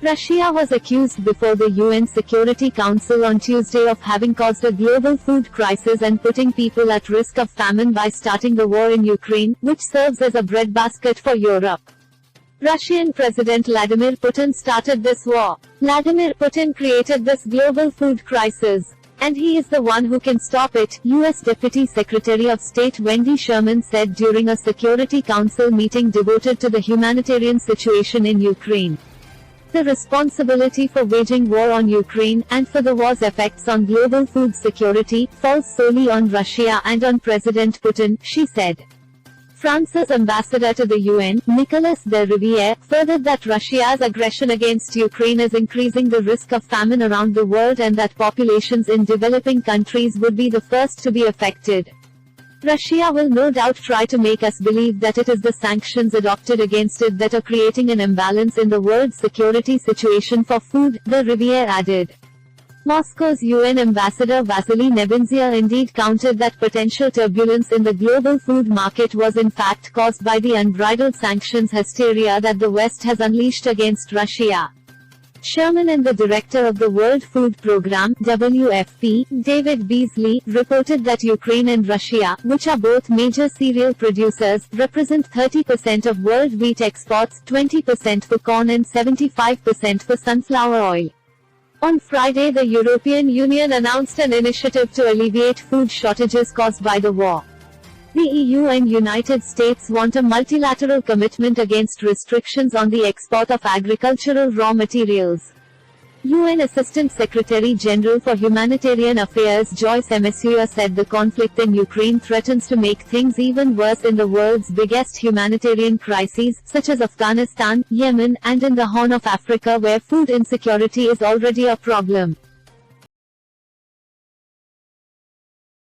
Russia was accused before the UN Security Council on Tuesday of having caused a global food crisis and putting people at risk of famine by starting the war in Ukraine, which serves as a breadbasket for Europe. Russian President Vladimir Putin started this war. Vladimir Putin created this global food crisis. And he is the one who can stop it, U.S. Deputy Secretary of State Wendy Sherman said during a Security Council meeting devoted to the humanitarian situation in Ukraine. The responsibility for waging war on Ukraine, and for the war's effects on global food security, falls solely on Russia and on President Putin, she said. France's ambassador to the UN, Nicolas de Riviere, furthered that Russia's aggression against Ukraine is increasing the risk of famine around the world and that populations in developing countries would be the first to be affected. Russia will no doubt try to make us believe that it is the sanctions adopted against it that are creating an imbalance in the world security situation for food, de Riviere added. Moscow's UN ambassador Vasily Nebenzia indeed countered that potential turbulence in the global food market was in fact caused by the unbridled sanctions hysteria that the West has unleashed against Russia. Sherman and the director of the World Food Programme, WFP, David Beasley, reported that Ukraine and Russia, which are both major cereal producers, represent 30% of world wheat exports, 20% for corn and 75% for sunflower oil. On Friday, the European Union announced an initiative to alleviate food shortages caused by the war. The EU and United States want a multilateral commitment against restrictions on the export of agricultural raw materials. UN Assistant Secretary General for Humanitarian Affairs Joyce Msuya said the conflict in Ukraine threatens to make things even worse in the world's biggest humanitarian crises, such as Afghanistan, Yemen, and in the Horn of Africa where food insecurity is already a problem.